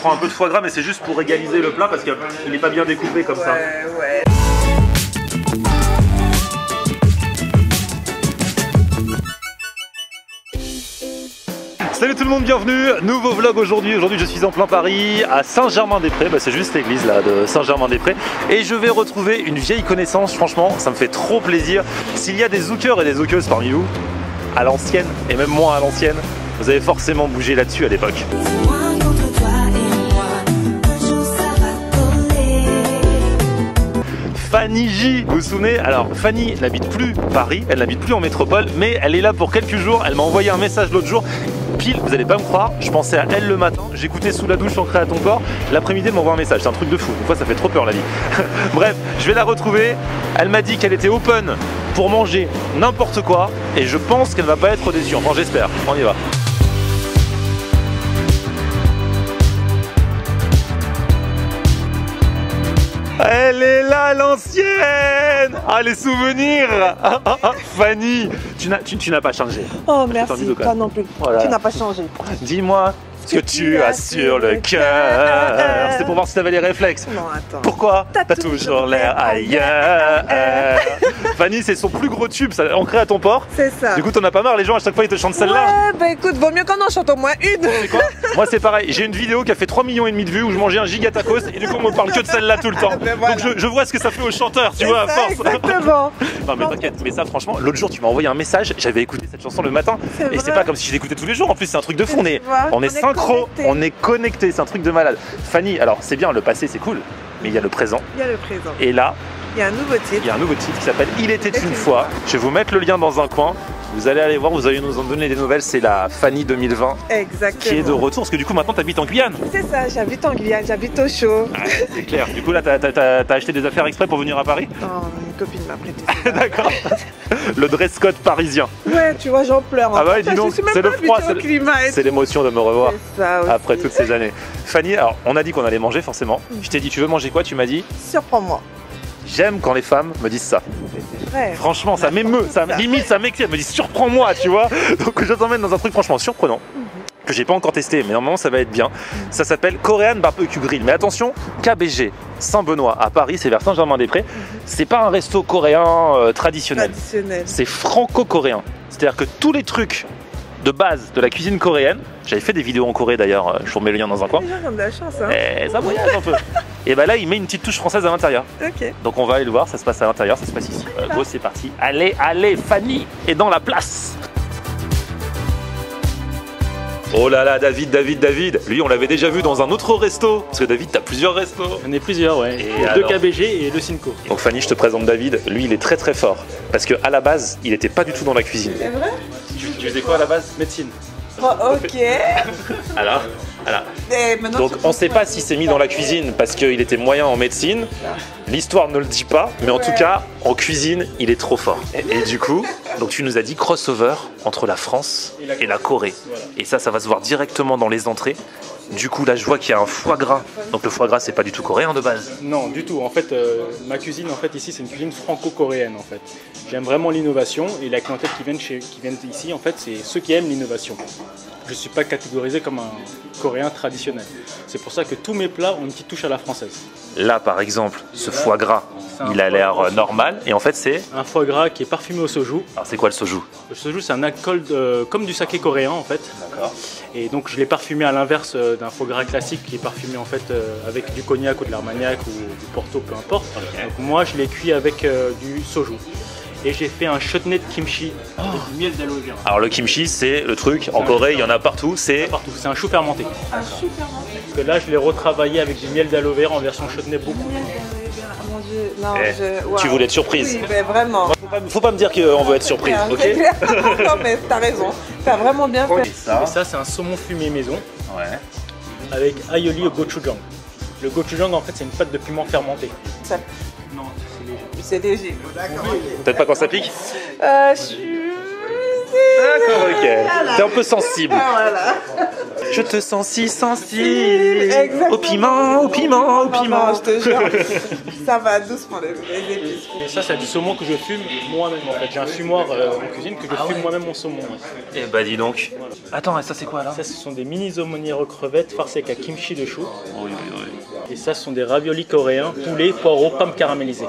prends un peu de foie gras, mais c'est juste pour égaliser le plat parce qu'il n'est pas bien découpé comme ça. Ouais. Salut tout le monde, bienvenue, nouveau vlog aujourd'hui. Aujourd'hui je suis en plein Paris, à Saint-Germain-des-Prés, c'est juste l'église là de Saint-Germain-des-Prés. Et je vais retrouver une vieille connaissance, franchement ça me fait trop plaisir. S'il y a des zookers et des zookeuses parmi vous, à l'ancienne, et même moins à l'ancienne, vous avez forcément bougé là-dessus à l'époque. Fanny J, vous vous souvenez? Alors Fanny n'habite plus Paris, elle n'habite plus en métropole, mais elle est là pour quelques jours. Elle m'a envoyé un message l'autre jour, pile, vous allez pas me croire, je pensais à elle le matin, j'écoutais sous la douche Ancré à ton corps, l'après-midi elle m'envoie un message, c'est un truc de fou, une fois ça fait trop peur la vie. Bref, je vais la retrouver, elle m'a dit qu'elle était open pour manger n'importe quoi, et je pense qu'elle va pas être déçue, enfin j'espère, on y va. Elle est là, l'ancienne! Ah, les souvenirs! Fanny, tu n'as pas changé. Oh, merci, toi non plus. Voilà. Tu n'as pas changé. Dis-moi ce que tu as sur le cœur. C'est pour voir si tu avais les réflexes. Non, attends. Pourquoi? T'as toujours l'air ailleurs. Fanny, c'est son plus gros tube, ça, ancré à ton port. C'est ça. Du coup, t'en as pas marre, les gens à chaque fois ils te chantent celle-là. Ouais, bah écoute, vaut mieux qu'on en chante au moins une. C'est quoi? Moi, c'est pareil. J'ai une vidéo qui a fait 3,5 millions de vues où je mangeais un giga tacos et du coup, on me parle que de celle-là tout le temps. Voilà. Donc, je vois ce que ça fait aux chanteurs, tu vois, à force. Exactement. Non, mais t'inquiète, mais ça, franchement, l'autre jour, tu m'as envoyé un message. J'avais écouté cette chanson le matin et c'est pas comme si je l'écoutais tous les jours. En plus, c'est un truc de fou. On est synchro, on est connecté, c'est un truc de malade. Fanny, alors c'est bien, le passé c'est cool, mais il y a le présent. Il y a le présent. Et là, il y a un nouveau titre. Il y a un nouveau titre qui s'appelle Il était une fois. Je vais vous mettre le lien dans un coin. Vous allez aller voir, vous allez nous en donner des nouvelles. C'est la Fanny 2020 qui est de retour. Parce que du coup, maintenant, tu habites en Guyane. C'est ça, j'habite en Guyane, j'habite au chaud. Ah, c'est clair. Du coup, là, t'as acheté des affaires exprès pour venir à Paris? Non, une copine m'a prêté. D'accord. Le dress code parisien. Ouais, tu vois, j'en pleure. Ah bah, dis donc, c'est le froid, c'est l'émotion de me revoir ça aussi. Après toutes ces années. Fanny, alors, on a dit qu'on allait manger forcément. Je t'ai dit, tu veux manger quoi? Tu m'as dit? Surprends-moi. J'aime quand les femmes me disent ça. Vrai. Franchement, ça m'émeut, limite ça m'excite, elle me dit surprends-moi, tu vois. Donc je t'emmène dans un truc franchement surprenant, que j'ai pas encore testé, mais normalement ça va être bien. Ça s'appelle Korean Barbecue Grill. Mais attention, KBG, Saint-Benoît, à Paris, c'est vers Saint-Germain-des-Prés. C'est pas un resto coréen traditionnel. C'est franco-coréen. C'est-à-dire que tous les trucs de base de la cuisine coréenne, j'avais fait des vidéos en Corée d'ailleurs, je vous remets le lien dans un coin. Les gens ont de la chance, hein. Et ça voyage un peu. Et bah là, il met une petite touche française à l'intérieur. Ok. Donc on va aller le voir, ça se passe à l'intérieur, ça se passe ici. Go, c'est parti. Allez, allez, Fanny est dans la place. Oh là là, David. Lui, on l'avait déjà vu dans un autre resto. Parce que David, t'as plusieurs restos. J'en ai plusieurs, ouais. Et deux KBG et deux Cinco. Donc Fanny, je te présente David. Lui, il est très très fort. Parce qu'à la base, il était pas du tout dans la cuisine. C'est vrai? Tu faisais quoi à la base? Médecine. Oh, ok. Alors. Donc on ne sait pas s'il s'est mis dans la cuisine parce qu'il était moyen en médecine. L'histoire ne le dit pas, mais en tout cas, en cuisine, il est trop fort. Et du coup, donc tu nous as dit crossover entre la France et la Corée. Voilà. Et ça va se voir directement dans les entrées. Du coup, là, je vois qu'il y a un foie gras. Donc le foie gras, c'est pas du tout coréen de base. Non, du tout. En fait, ma cuisine, en fait, ici, c'est une cuisine franco-coréenne, en fait. J'aime vraiment l'innovation et la clientèle qui viennent ici, en fait, c'est ceux qui aiment l'innovation. Je ne suis pas catégorisé comme un coréen traditionnel. C'est pour ça que tous mes plats ont une petite touche à la française. Là, par exemple, ce foie gras, il a l'air normal. Et en fait, c'est un foie gras qui est parfumé au soju. Alors, c'est quoi le soju? Le soju, c'est un alcool comme du saké coréen, en fait. D'accord. Et donc, je l'ai parfumé à l'inverse d'un foie gras classique qui est parfumé, en fait, avec du cognac ou de l'armagnac ou du porto, peu importe. Okay. Donc, moi, je l'ai cuit avec du soju. Et j'ai fait un chutney de kimchi avec du miel d'aloe vera. Alors le kimchi, c'est le truc, en Corée, il y en a partout, c'est un chou fermenté. Un chou fermenté. Parce que là, je l'ai retravaillé avec du miel d'aloe vera en version chutney beaucoup. Mon Dieu, non, wow. Tu voulais être surprise. Oui, mais vraiment. Faut pas me dire qu'on veut être surprise, ok? Non, mais t'as raison. T'as vraiment bien fait. Et ça, c'est un saumon fumé maison. Ouais. Avec aioli au gochujang. Le gochujang, en fait, c'est une pâte de piment fermenté. Ça... Non, c'est léger. Peut-être pas quand ça pique? D'accord, ok. Voilà. T'es un peu sensible. Ah, voilà. Je te sens si sensible. Exactement. Au piment, au piment, au Non, piment. non, je te jure. Ça va doucement les épices. Et ça, c'est du saumon que je fume moi-même en fait. J'ai un fumoir en cuisine que je fume moi-même mon saumon. Ouais. Eh bah dis donc. Attends, et ça c'est quoi là? Ça, ce sont des mini aumônières crevettes farcies avec un kimchi de chou. Oui, oui, oui. Et ça, ce sont des raviolis coréens, poulet, poireaux, pommes caramélisées.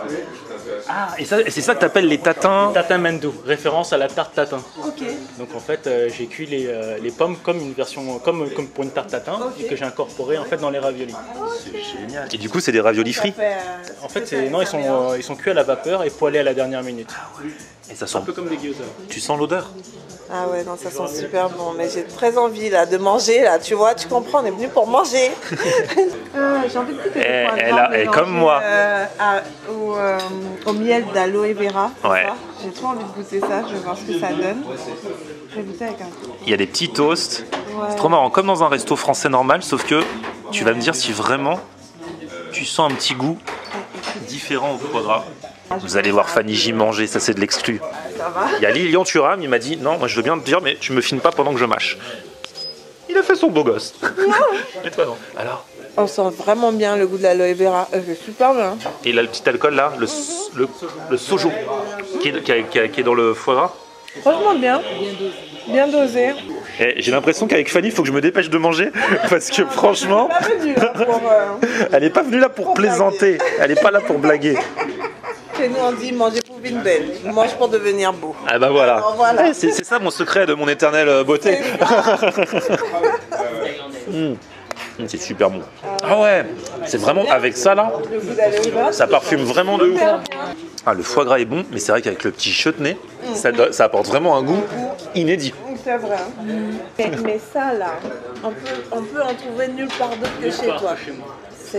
Ah, et c'est ça que t'appelles les tatins? Tatin mandu, référence à la tarte tatin. Ok. Donc en fait, j'ai cuit les pommes comme une version, comme pour une tarte tatin, et que j'ai incorporé en fait dans les raviolis. C'est génial. Et du coup, c'est des raviolis frits? En fait, ils sont cuits à la vapeur et poêlés à la dernière minute. Et ça sent. Un peu comme des gyoza. Tu sens l'odeur? Ah ouais, non, ça sent super bon. Mais j'ai très envie là de manger là. Tu vois, tu comprends, on est venu pour manger. J'ai envie de goûter le foie gras elle est mélangé, comme moi. Au miel d'aloe vera. Ouais. Ça. J'ai trop envie de goûter ça. Je vais voir ce que ça donne. Je vais goûter avec un. Il y a des petits toasts. Ouais. C'est trop marrant, comme dans un resto français normal, sauf que tu vas me dire si vraiment tu sens un petit goût différent au foie gras. Vous allez voir Fanny J manger, ça c'est de l'exclu. Ça va. Il y a Lilian Thuram, il m'a dit non, moi je veux bien te dire, mais tu me filmes pas pendant que je mâche. Il a fait son beau gosse. Et toi non? Alors? On sent vraiment bien le goût de l'aloe vera. C'est super bien. Et là, le petit alcool là, le sojo, qui est dans le foie gras. Franchement bien. Bien dosé. Et j'ai l'impression qu'avec Fanny, il faut que je me dépêche de manger parce que franchement, Un peu dur hein, pour. elle n'est pas venue là pour plaisanter, elle n'est pas là pour blaguer. Chez nous, on dit manger pour une belle. Mange pour devenir beau. Ah bah voilà, Alors, voilà. Ouais, c'est ça mon secret de mon éternelle beauté. C'est super bon. Ah ouais, c'est vraiment avec ça là, Le goût d'aloe vera. ça parfume vraiment de ouf. Ah, le foie gras est bon, mais c'est vrai qu'avec le petit chutney, ça apporte vraiment un goût inédit. C'est vrai. Mais ça là, on peut en trouver nulle part d'autre que chez toi.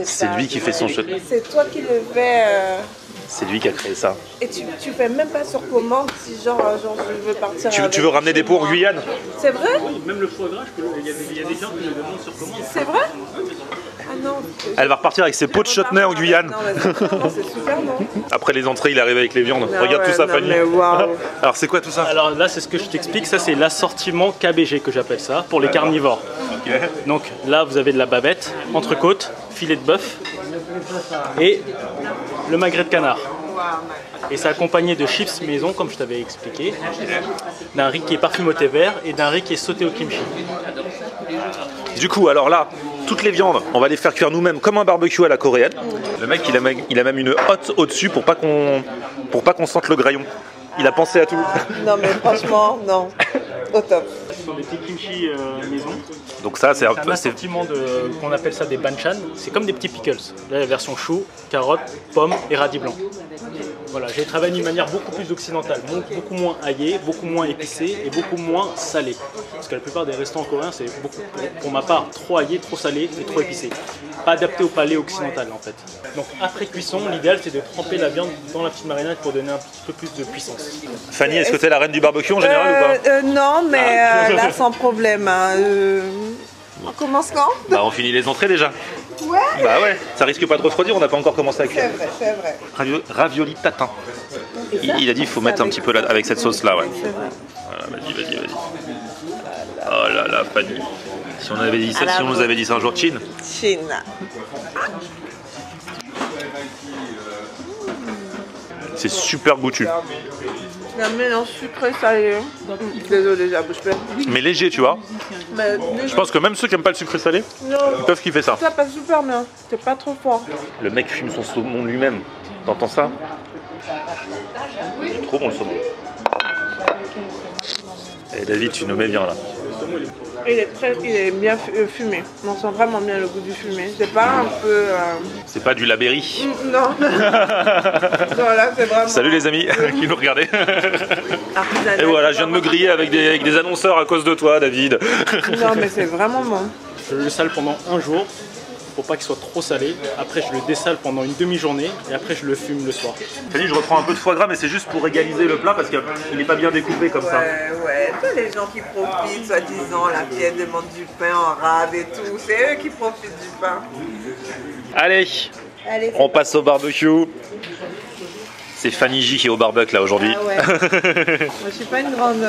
C'est lui qui fait son chutney. C'est toi qui le fais. C'est lui qui a créé ça. Et tu fais même pas sur commande si genre je veux partir. Tu veux ramener des pots en Guyane? C'est vrai? Même le foie gras, il y a des gens qui le demandent sur commande. C'est vrai? Ah non. Elle va repartir avec ses pots de chutney en Guyane. Non, mais c'est super non? Après les entrées, il est arrivé avec les viandes. Ah Regarde ouais, tout ça, non, Fanny. mais waouh. Alors c'est quoi tout ça? Alors là, c'est ce que je t'explique, ça c'est l'assortiment KBG que j'appelle ça, pour les carnivores. Donc là, vous avez de la bavette, entrecôte, filet de bœuf et le magret de canard. Et c'est accompagné de chips maison, comme je t'avais expliqué, d'un riz qui est parfumé au thé vert et d'un riz qui est sauté au kimchi. Du coup, alors là, toutes les viandes, on va les faire cuire nous-mêmes comme un barbecue à la coréenne. Le mec, il a même une hotte au-dessus pour pas qu'on sente le graillon. Il a pensé à tout. Non mais franchement, non. Au top. Ce sont des petits kimchi maison. Donc ça, c'est un C'est un peu... assortiment qu'on appelle ça des banchan. C'est comme des petits pickles. Là, la version chou, carottes, pommes et radis blanc. Voilà, j'ai travaillé d'une manière beaucoup plus occidentale, beaucoup moins aillée, beaucoup moins épicée et beaucoup moins salée. Parce que la plupart des restaurants coréens, c'est beaucoup, pour ma part, trop aillé, trop salé et trop épicé. Pas adapté au palais occidental en fait. Donc après cuisson, l'idéal c'est de tremper la viande dans la petite marinade pour donner un petit peu plus de puissance. Fanny, est-ce que t'es la reine du barbecue en général ou pas? Non, mais là sans problème. Hein, on commence quand? Bah on finit les entrées déjà. Ouais. Bah ouais, ça risque pas de refroidir, on n'a pas encore commencé à cuire. C'est vrai. Ravioli tatin. Il a dit il faut mettre un petit peu là, avec cette sauce là, ouais. C'est vrai. Voilà, vas-y. Oh là là, Fanny. Si on nous avait dit ça un jour, Chine. Chine. C'est super goûtu. Un mélange sucré salé. Désolé, j'ai la bouche pleine. Mais léger, tu vois. Mais Je pense que même ceux qui n'aiment pas le sucré salé, non, ils peuvent kiffer ça. ça passe super bien. C'est pas trop fort. Le mec fume son saumon lui-même. T'entends ça? C'est trop bon le saumon. Et David, tu nous mets bien là. Il est bien fumé. On sent vraiment bien le goût du fumé. C'est pas un peu. C'est pas du Labéry. Non. Non, là, c'est vraiment. Salut les amis qui nous regardaient. Artisanal. Et voilà, je viens de me griller avec des annonceurs à cause de toi, David. Non, mais c'est vraiment bon. Je le sale pendant un jour pour pas qu'il soit trop salé. Après je le dessale pendant une demi-journée et après je le fume le soir. Fanny, je reprends un peu de foie gras, mais c'est juste pour égaliser le plat parce qu'il n'est pas bien découpé comme ça. Ouais, tous les gens qui profitent, soi-disant, la pièce demande du pain en rade et tout. C'est eux qui profitent du pain. Allez, Allez, on passe au barbecue. C'est Fanny J qui est au barbecue là aujourd'hui. Ah ouais. Moi, je suis pas une grande.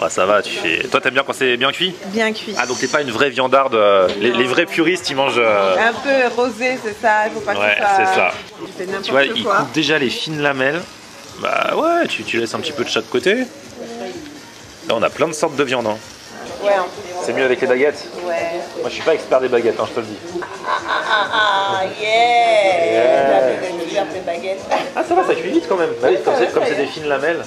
Ouais, ça va, tu fais. Toi, t'aimes bien quand c'est bien cuit? Bien cuit. Ah, donc t'es pas une vraie viandarde. Les vrais puristes, ils mangent. Un peu rosé, c'est ça. Il faut pas Ouais, que ça. c'est ça. Tu fais n'importe Tu vois, quoi. ils coupent déjà les fines lamelles. Bah ouais, tu laisses un petit peu de chaque côté. Là, on a plein de sortes de viande. Hein. Ouais. C'est mieux avec les baguettes. Ouais. Moi, je suis pas expert des baguettes, hein, je te le dis. J'avais découvert des baguettes. Ah, ça va, ça cuit vite quand même. Bah oui, comme c'est des fines lamelles.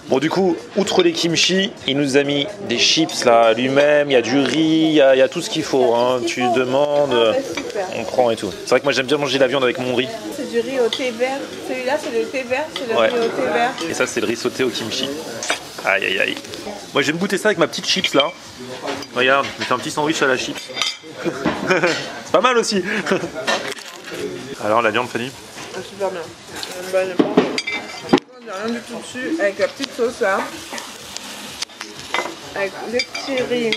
Bon, du coup, outre les kimchi, il nous a mis des chips là lui-même. Il y a du riz, il y a tout ce qu'il faut. Hein. Tu demandes, on prend et tout. C'est vrai que moi, j'aime bien manger la viande avec mon riz. C'est du riz au thé vert. Celui-là, c'est le thé vert. C'est le Ouais. riz au thé vert. Et ça, c'est le riz sauté au kimchi. Aïe, aïe, aïe. Moi, je vais me goûter ça avec ma petite chips là. Regarde, je me fais un petit sandwich à la chips. C'est pas mal aussi. Alors, la viande, Fanny? Super bien. Il n'y a rien du tout dessus. Avec la petite sauce là. Avec les petits riz.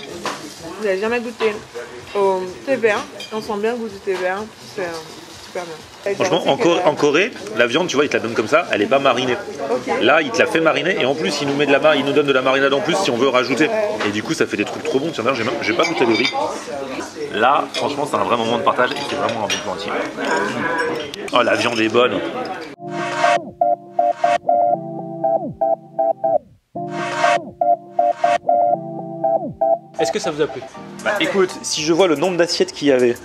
Vous n'avez jamais goûté au thé vert. On sent bien le goût du thé vert. C'est super bien. Franchement, en Corée, la viande, tu vois, ils te la donnent comme ça, elle est pas marinée. Ok. Là, il te la fait mariner et en plus, il nous donne de la marinade en plus si on veut rajouter. Et du coup, ça fait des trucs trop bons. Tiens, d'ailleurs, j'ai pas goûté le riz. Là, franchement, c'est un vrai moment de partage et c'est vraiment un bon plan entier. Oh, la viande est bonne. Est-ce que ça vous a plu? Bah, écoute, si je vois le nombre d'assiettes qu'il y avait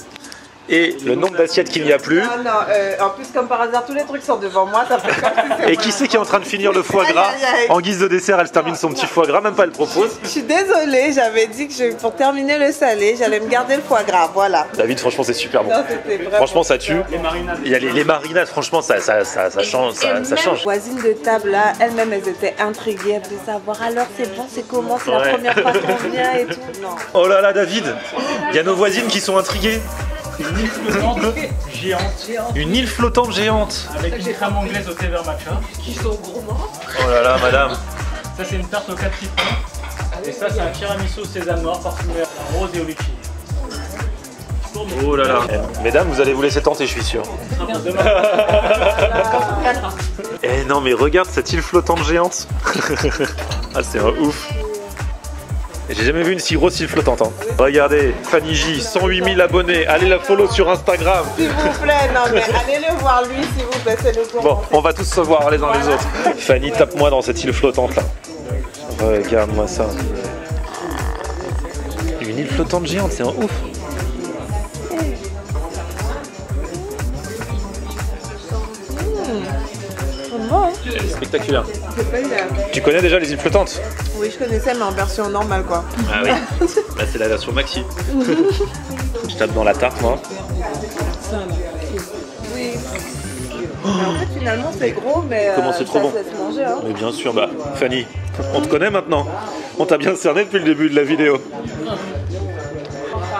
et le nombre d'assiettes qu'il n'y a plus, Ah non, en plus, comme par hasard, tous les trucs sont devant moi. Ça fait comme si c'est et qui c'est qui est en train de finir le foie gras? Aïe, aïe, aïe. En guise de dessert, elle se termine son petit foie gras, même pas elle propose. Je suis désolée, j'avais dit que pour terminer le salé, j'allais me garder le foie gras. Voilà. David, franchement, c'est super bon. Non, c'était vraiment Franchement, ça tue. Les marinades. Il y a les marinades, franchement, ça change. Et même Ça change. voisines de table là, elles-mêmes elles étaient intriguées, elles voulaient savoir alors c'est bon, c'est comment, c'est Ouais. la première fois qu'on vient et tout. Non. Oh là là, David, il y a nos voisines qui sont intriguées. Une île flottante géante Une île flottante géante. avec une crème anglaise au thé vert matcha. Oh là là, madame. Ça, c'est une tarte aux 4 citrons. Et ça, c'est un tiramisu au sésame noir parfumé à rose et au litchi. Oh là là. Mesdames, vous allez vous laisser tenter, je suis sûr. Eh non, mais regarde cette île flottante géante. Ah, c'est un ouf. J'ai jamais vu une si grosse île flottante. Hein. Regardez, Fanny J, 108 000 abonnés. Allez la follow sur Instagram. S'il vous plaît, non mais allez le voir lui s'il vous plaît, c'est le Bon, courant. on va tous se voir les uns les autres. Fanny, tape-moi dans cette île flottante là. Regarde-moi ça. Une île flottante géante, c'est un ouf. C'est spectaculaire. C'est pas idéal. Tu connais déjà les îles flottantes? Oui, je connaissais mais en version normale quoi. Ah oui. Là, c'est la version maxi. Je tape dans la tarte, moi. Oui. Mais en fait finalement c'est gros mais Comment c'est trop ça bon. se laisse manger hein. Mais bien sûr, bah, Fanny, on te connaît maintenant. On t'a bien cerné depuis le début de la vidéo.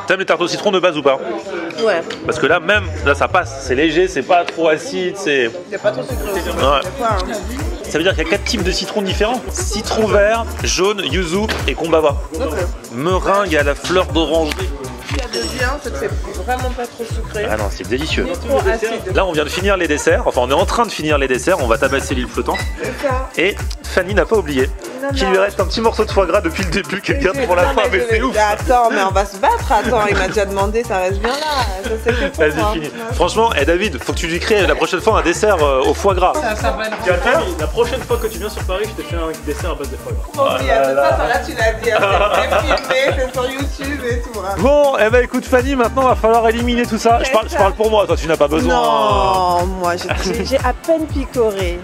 T'aimes les tartes au citron de base ou pas? Ouais. Parce que là, même, là, ça passe. C'est léger, c'est pas trop acide, c'est... Il n'y a pas trop sucré aussi. Ouais. Des fois, hein. Ça veut dire qu'il y a 4 types de citrons différents. Citron vert, jaune, yuzu et kombava. Donc, Meringue à la fleur d'oranger. ce qu'il y a de bien, c'est que c'est vraiment pas trop sucré. Ah non, c'est délicieux. Ni trop acide. Là, on vient de finir les desserts. Enfin, on est en train de finir les desserts. On va tabasser l'île flottante. C'est ça. Et Fanny n'a pas oublié Non, qu'il non. lui reste un petit morceau de foie gras depuis le début qu'elle garde pour la Non, fin. Mais je c'est vais- ouf. Attends, mais on va se battre. Attends, il m'a déjà demandé, ça reste bien là. Ça c'est fait pour Vas-y, moi. fini. Franchement, David, faut que tu lui crées la prochaine fois un dessert au foie gras. Tu vas le faire? La prochaine fois que tu viens sur Paris, je te fais un dessert à base de foie gras. Bon, oui, de toute façon, là tu l'as dit, hein, c'est filmé, c'est sur YouTube et tout. Hein. Bon, eh ben écoute Fanny, maintenant va falloir éliminer tout ça. Je parle pour moi, toi tu n'as pas besoin. Non, moi j'ai à peine picoré.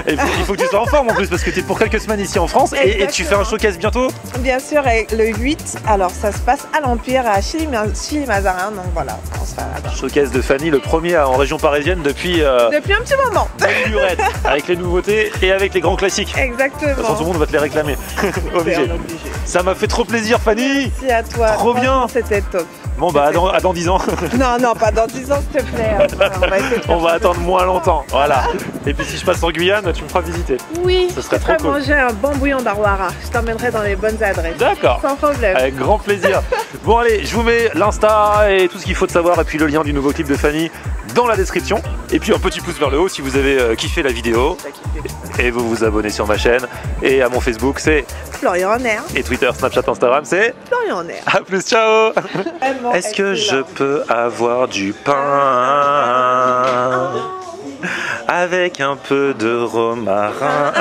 Et il faut que tu sois en forme en plus parce que tu es pour quelques semaines ici en France et tu fais un showcase bientôt. Bien sûr, et le 8, alors ça se passe à l'Empire, à Chili-Mazarin, donc voilà, on sera là-bas. Showcase de Fanny, le premier en région parisienne depuis Depuis un petit moment. la lurette, avec les nouveautés et avec les grands classiques. De toute façon, tout Exactement. le monde va te les réclamer. Obligé. Ça m'a fait trop plaisir Fanny. Merci à toi. Trop bien. Franchement, c'était top. Bon bah à dans 10 ans. Non, non, pas dans 10 ans, s'il te plaît. On va essayer de faire On va ça. attendre moins longtemps. Voilà. Et puis si je passe en Guyane, tu me feras visiter. Oui, Ce serait je ferai trop cool. manger un bon bouillon d'Arwara. Je t'emmènerai dans les bonnes adresses. D'accord. Sans problème. Avec grand plaisir. Bon allez, je vous mets l'Insta et tout ce qu'il faut de savoir et puis le lien du nouveau clip de Fanny dans la description. Et puis un petit pouce vers le haut si vous avez kiffé la vidéo. Et vous vous abonnez sur ma chaîne. Et à mon Facebook, c'est Florian en air. Et Twitter, Snapchat, Instagram, c'est Florian en air. A plus, ciao. Vraiment Est-ce que je excellent. peux avoir du pain avec un peu de romarin?